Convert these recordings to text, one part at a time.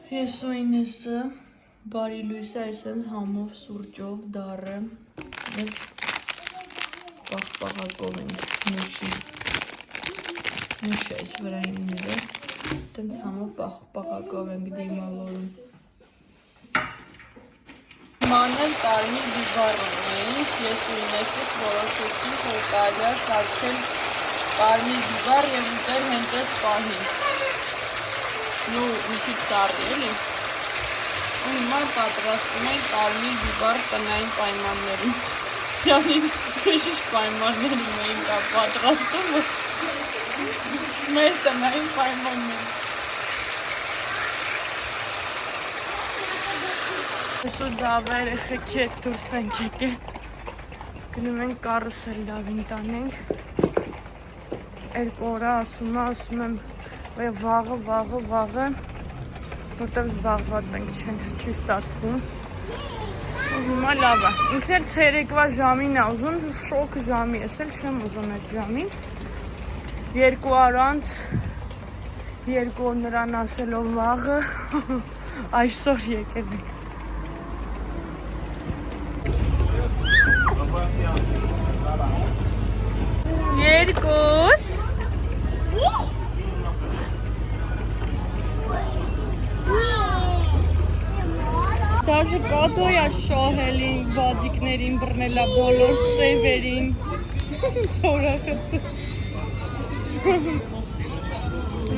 Ես ու Ինեսը բարի լույսը այսենց համով սուրճով դառը և պաղպաղակով ենք նուշի այս վրայինները տենց համով պաղպաղակով ենք դիմավորում մանել կարմիր բիբարն ունեինք ես ու Ինեսս որոշեցինք որ կարելի է սարքել կարմիր բիբար և ուտել հենց այս պահին ու մի քիչ տառի էլի ու հիմա պատրաստում ենք կարմիր բիբար տնային պայմաններում յանին քեշիշ պայմաններում էինք պատրաստում մեր տնային պայմաններում այսօր դավերը խեքի հետ դուրս ենք եկել գնում ենք կարուսել դավին տանենք երկու օր ասում եմ վաղը, որտև զբաղված ենք, չի ստացվում ու հիմա լավ է, ինքն էլ ցերեկվա ժամին է ուզում, շոկ ժամի, ես էլ չեմ ուզում այդ ժամին երկու օր անց երկու օր նրան ասելով վաղը այսօր եկել ենք երկուս Սարժը կատոյ է շահելին, բադիկներին բռնելա բոլոր սևերին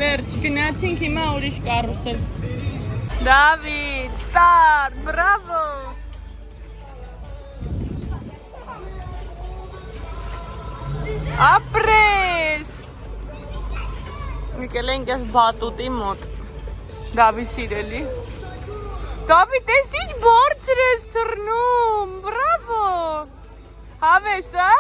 Վերջ, գնացինք հիմա ուրիշ կարուսել Դավիթ, ստար, բրավո Ապրես Եկել ենք ես բատուտի մոտ Դավի սիրելի Դավիթ, ես ինչ բարձր ես թռնում, բրավո Հավես, հա?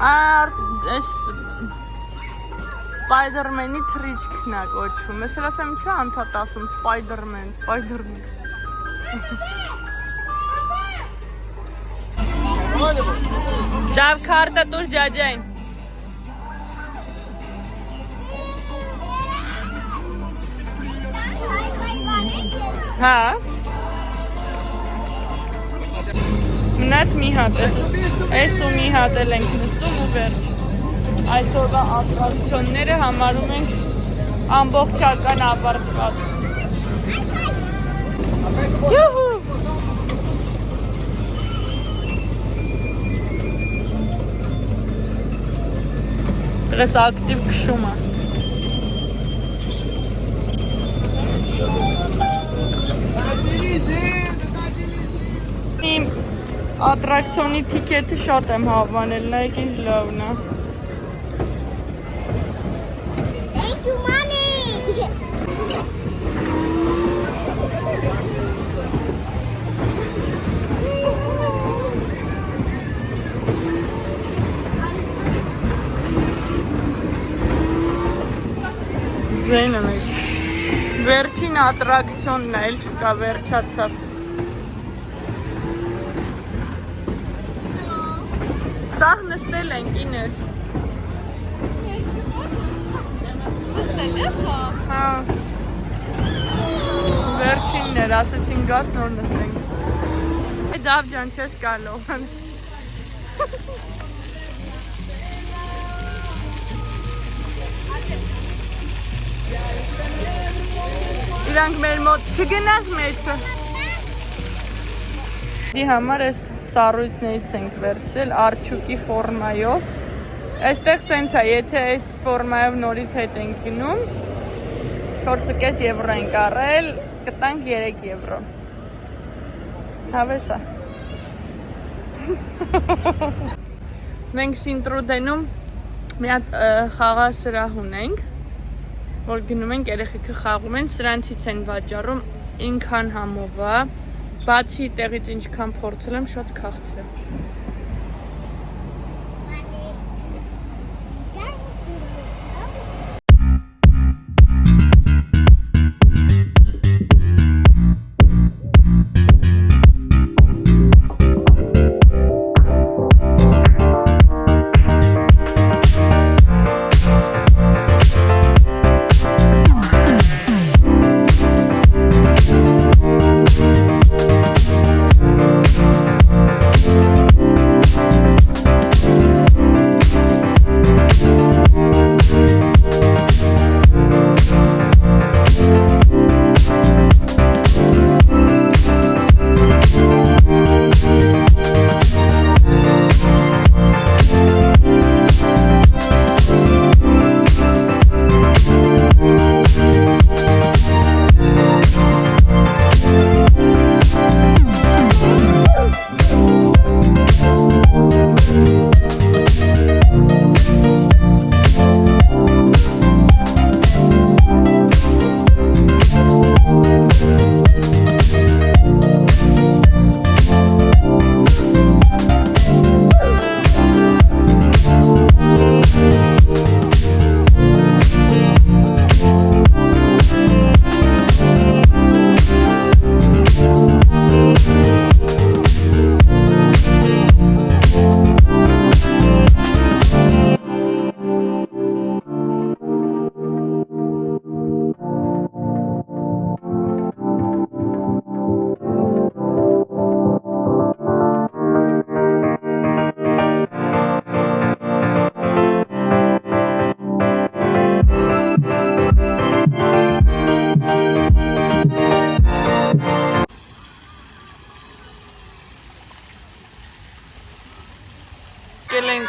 Այս Սպայդերմենի թրիչքն է կոչվում, ես էլ ասեմ ինչա անդադ ասում Սպայդերմեն Դավ քարտը տուր ջաջայն Հա Մնաց մի հատ ես ու մի հատ էլ ենք նստում ու վերջ Այսօրվա ատրակցիոնները համարում ենք ամբողջական ավարտված Յուհու Դրես ակտիվ քշում է Իմ ատրակցիոնի թիկետը շատ եմ հավանել, նայեք ինչ լավն է Ձայնը մեկ Վերջին ատրակցիոնն է, էլ չկա վերջացավ Սաղ նստել ենք ինես Նստել ես հա? Հա Վերջինն էր, ասեցին գաս նոր նստենք Դավ ջան չես կալով Իրանք մեր մոտ չգնաս մեջը Դի համար ես սառույցներից ենք վերցրել արջուկի ֆորմայով Այստեղ սենց է, եթե այս ֆորմայով նորից հետ ենք գնում 4.5 եվրո ենք առել, կտանք 3 եվրո Թավես է Մենք Սինտրուդենում մի հատ խաղասրահ ունենք որ գնում ենք երեխեքը խաղում են, սրանցից են վաճառում ինքան համով է, բացի տեղից ինչքան փորձել եմ, շատ քաղցր է։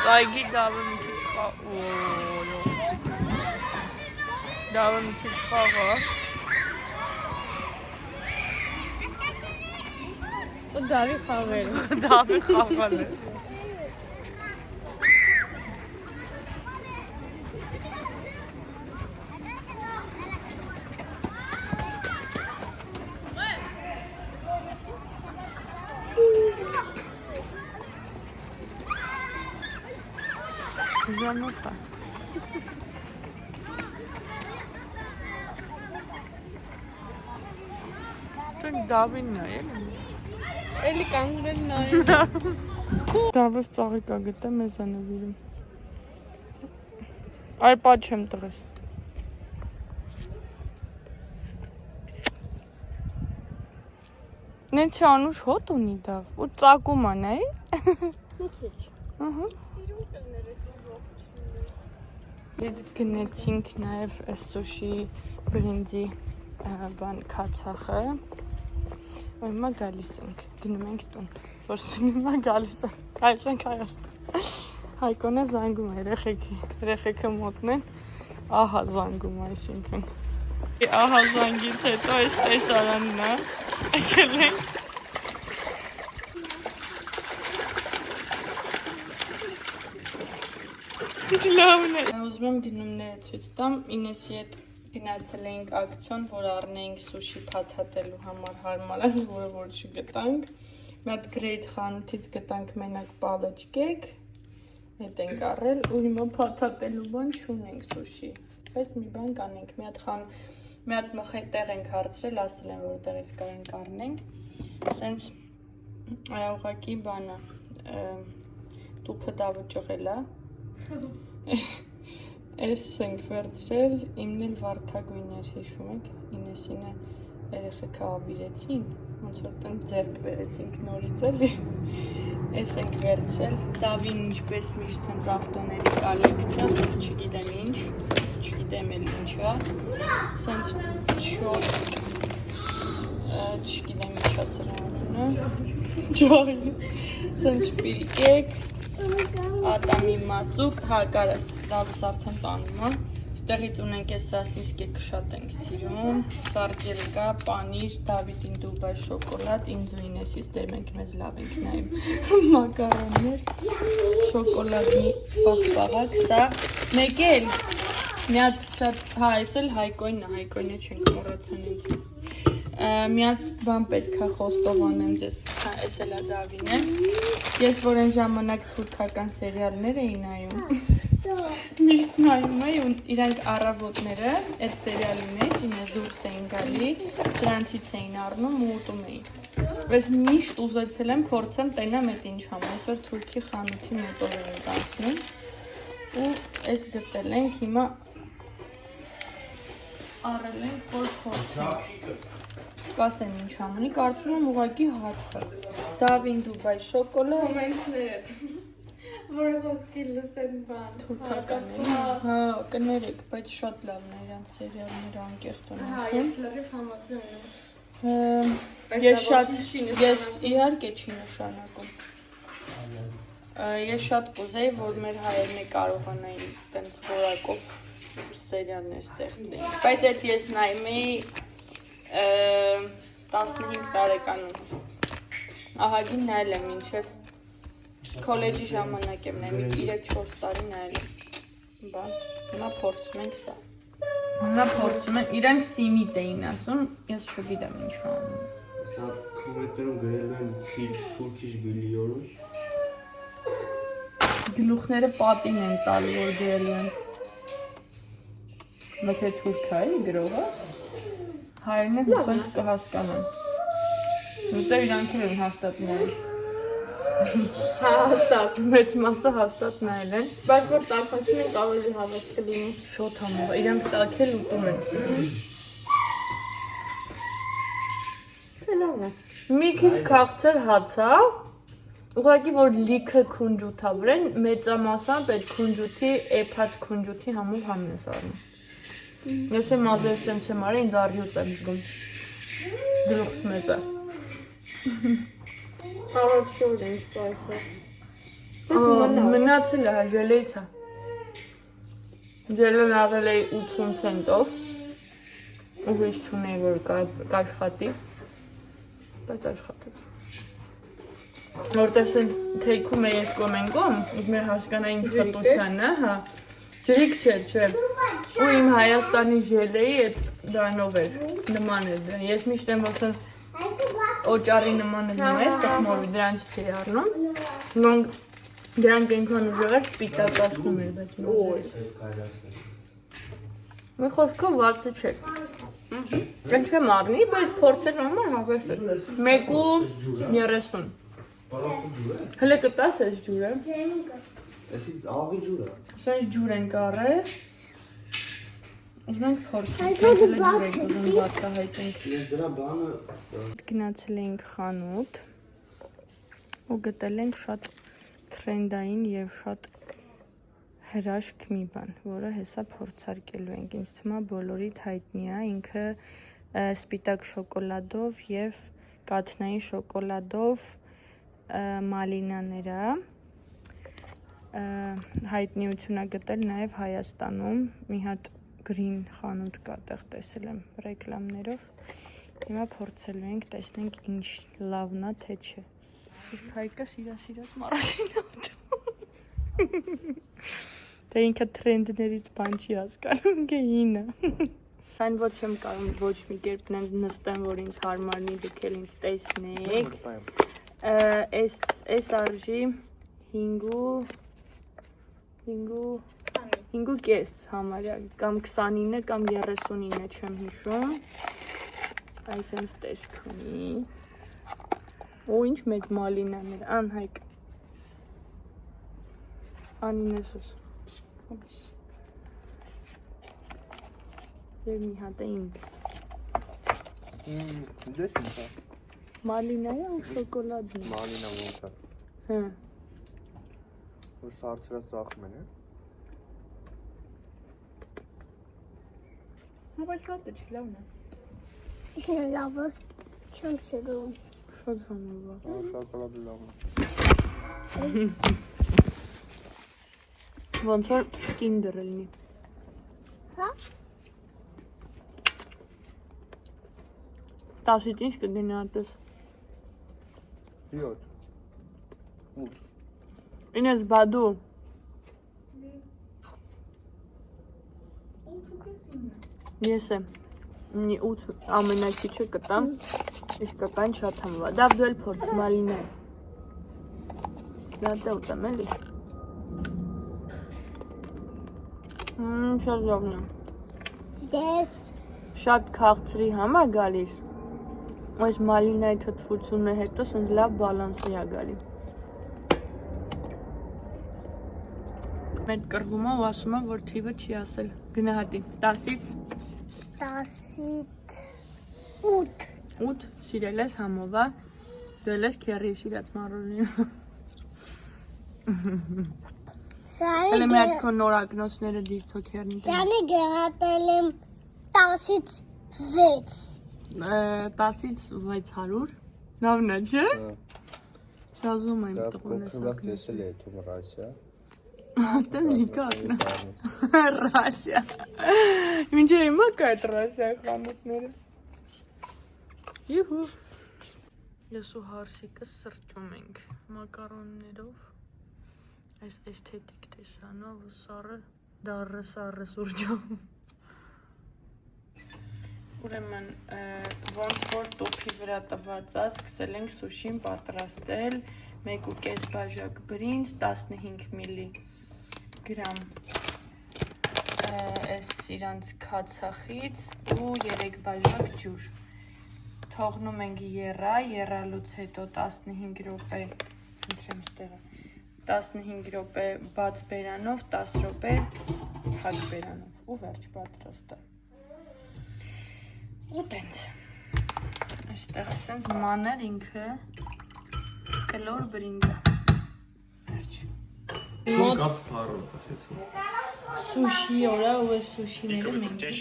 Այգի դավը մի քիչ դավը մի քիչ խաղա։ Դավի խաղեր։ Դավի խաղալ է։ Ժամանակ։ Դու դավին նայել։ Էլի կանգնել նայել։ Դավը ծաղիկ ա գտա մեզ է նվիրում։ Այ պաչ չեմ տղես։ Նենց անուշ հոտ ունի դավ, ու ծակում ա նայի։ Մի քիչ։ Ահա։ Սիրուն կլներ էս ողջունը։ Դից գնեցինք նաև սուշի բրինձի բան քացախը։ Հիմա գալիս ենք, գնում ենք տուն, որ հիմա գալիս ենք Հայաստան։ Հայկոնը զանգում է երեխեքը մոտն են, ահա զանգում այսինքն։ Ահա զանգից հետո այս տեսարանն է, եկել ենք։ Լավն է։ Ուզում եմ գնումները ցույց տամ, Ինեսի հետ գնացել էինք ակցիոն, որ առնեինք սուշի փաթաթելու համար հարմար է, որը որ չգտանք։ Մի հատ գրեյթ խանութից գտանք մենակ պալեչկեկ, հետ ենք առել, ու հիմա փաթաթելու բան չունենք սուշի, բայց մի բան կանենք, մի հատ մխետեղ ենք հարցրել, ասել են, որ տեղից կարենք առնենք, սենց ուղղակի բանը, տուփը դավը ճղել է, Այս ենք վերցրել, իմն էլ վարդագույն էր, հիշում եք, Ինեսինը երեխեքը ավիրեցին, ոնց որ տեն ձեռք բերեցինք նորից էլի, այս ենք վերցրել, Դավին ինչպես միշտ ցենց ավտոների կոլեկցիա, սենց չգիտեմ ինչ, չգիտեմ էլ ինչա, սենց չոտ, չգիտեմ ինչա սրա անունը, ջողի, սենց շպիրիկեք, Ատամի մածուկ, հա կարաս դավս արդեն տանում է, ստեղից ունենք ես սասինսկեքը շատ ենք սիրում, սարջելկա, պանիր, Դավիթին Դուբայ շոկոլադ, ինձ ու Ինեսից դեր մենք մեզ լավ ենք նայում մակարոններ, շոկոլադի պաղպաղակ, սա մեկ էլ, մի հատ շատ, հա այս էլ հայկոյնը չենք մոռացան ինձ, մի հատ բան պետք է խոստով անեմ ձեզ, այս էլ է Դավին է, ես որ են ժամանակ թուրքական սերիալներ էի նայում, միշտ նայում էի ու իրանք առավոտները այդ սերիալի մեջ ինձ դուրս էին գալի, սրանցից էին առնում ու ուտում էի, բայց միշտ ուզեցել եմ փորձեմ տենամ այդ ինչ համ, այսօր թուրքի խանութի մոտով ենք անցնում ու այս գտել ենք, հիմա առել ենք, որ փորձենք Կասեմ ինչ համունի, կարծում եմ ուղղակի հացը, Դավին Դուբայ շոկոլադ, Կոմենտներ որը խոսքի լսեն բան, թուրքականների, հա, կներեք, բայց շատ լավն է իրանց սերիալները անկեղծ են հա, ես լրիվ համաձայն եմ, ես իհարկե չի նշանակում, ես շատ կուզեի, որ մեր հայերն կարողանային տենց որակով սերիալներ ստեղծել, բայց այդ ես նայում էի 15 տարեկանում, ահագին նայել եմ մինչև Քոլեջի ժամանակ եմ նայել, 3-4 տարի նայել եմ, բան, հիմա փորձում ենք սա, հիմա փորձում ենք, իրանք սիմիտ էին ասում, ես չգիտեմ ինչ անում, սա կոմենտերում գրել են թուրքիշ բիլիորում, գլուխները պատին են տալու, որ գրել են, մթե թուրք է գրողը, հայերն են հուսանք կհասկանան, ուտև իրանք են հաստատ նայել, հաստատ, մեծ մասը հաստատ նայել են, բայց որ տարխանչում ենք ավելի հավես կլինի, շոտ համով, իրանք տակել ուտում են, մի քիչ քաղցր հացա, ուղղակի որ լիքը քունջութա վրեն, մեծամասամբ այդ քունջութի, էփած քունջութի համով համն ես առնում, ես եմ ազես եմ չեմ արել, ինձ առյուծ եմ զգում, գլուխս մեծ է, Հարոտ շուր ենք պայսը, Մնացել է, ժելեից է։ Ժելեն աղել էի 80 սենտով։ Ուրիշ չունեի, որ կաշխատի, բայց աշխատեց։ Որտես են թեյքում է երկում են գոմ, մեր հասկանային խտության է, հա, ջրիկ չէ, ու իմ Հայաստանի ժելեի էտ դրանով էր, նման էր դրան, ես միշտ եմ ոսն օճարի նման էր նման ես տխմորվի, դրանից չէի առնում, դրանք ենքան ուժեղ էր, սպիտակացնում էր, բայց մի խոսքով վարձը չէր, են չեմ առնի, բայց փորձեր համար հավես էր, 1.30 Հլե կտաս ես ջուրը։ Էսի աղի ջուրը։ Սենց ջուր են կարել։ Ուզմենք փորձենք, հլե ջուր ենք ուզում բացահայտենք։ Ես դրա բանը Գնացել ենք խանութ ու գտել ենք շատ թրենդային և շատ հրաշք մի բան, որը հեսա փորձարկելու ենք։ Ինձ թվում է բոլորիդ հայտնի է, ինքը սպիտակ շոկոլադով և կաթնային շոկոլադով մալինաները հայտնիություն է գտել նաև Հայաստանում մի հատ գրին խանութ կա տեղ տեսել եմ ռեկլամներով հիմա փորձելու ենք տեսնենք ինչ լավն է թե չէ իսկ հայկը սիրած մարաշին թե ինքը թրենդներից բան չի հասկանում գինը Այն ոչ եմ կարող ոչ մի կերպ նստեմ որ ինձ հարմարնի դուք էլ ինձ տեսնեք Այս արժի 5.5 համարյա կամ 29 կամ 39 չեմ հիշում այս ինձ տեսք ունի ու ինչ մեծ մալինաներ անհայկ անինեսս և մի հատ է ինձ Դես ինձ է Մալինայա ու շոկոլադն է Մալինա ոնց է Հա Որ սարցրած ծախում են Հա բայց հատը չի լավն է Ինչ լավը չեմ սիրում Շատ հանով է Շոկոլադը լավն է Ոնց որ կինդեր լինի Հա 10-ից ինչ կդինի ատես 7 8 Ինես բադու Ես եմ 8 ամենակիչը կտամ Իսկ կտան շատ համվա Դա դու էլ փորձ մալին է Դա դե ուտեմ էլի Շատ լավն է Դես Շատ քաղցրի համ է գալիս Այս մալինայի թթվությունը հետո սենց լավ բալանսի է գալի Մետ կրվում է ու ասում է, որ թիվը չի ասել Գնահատի 10-ից 8 Սիրել ես համովա Դու էլ ես քերի սիրած մարորին Հələ մի հատ քո նորակնոցները դիրցո քերնի Սյանի գեղատել եմ 10-ից 10-ից 600 Նավն է, չէ? Սազում եմ տղուն ես ակնես տեսել է թում ռասիա Տեն լիկակն Ռասիա Մինչ հիմա կա այդ ռասիա խանութները Յուհու Ես ու հարսիկը սրճում ենք մակարոններով Այս էսթետիկ տեսանով ու սարը դարը սարը սուրջով Ուրեմն ոնց որ տոփի վրա տված է սկսել ենք սուշին պատրաստել 1.5 բաժակ բրինձ 15 միլիգրամ այս իրանց քացախից ու 3 բաժակ ջուր թողնում ենք եռալուց հետո 15 րոպե ընտրեմ ստեղը 15 րոպե բաց բերանով 10 րոպե քաջ բերանով ու վերջ պատրաստ է ու տենց այստեղ սենց մանր ինքը կլոր բրինգը վերջ Սուշի օրա ու այս սուշիները մենք դեր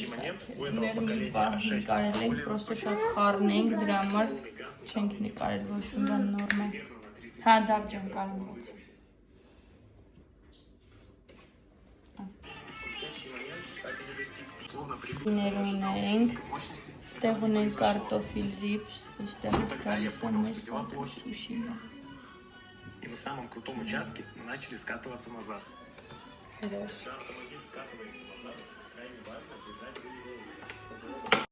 մի պահ նկարել ենք, պրոստը շատ խառն ենք, դրա համար չենք նկարել ոչ մի բան նորմալ։ Հա, դավ ջան կարմրած։ Իներ ունենք, ստեղ ունենք կարտոֆիլ ռիպս, ստեղից գալիս է մեր սուշին։ И на самом крутом участке мы начали скатываться назад. Хорошо. Когда автомобиль скатывается назад, крайне важно держать руль ровно.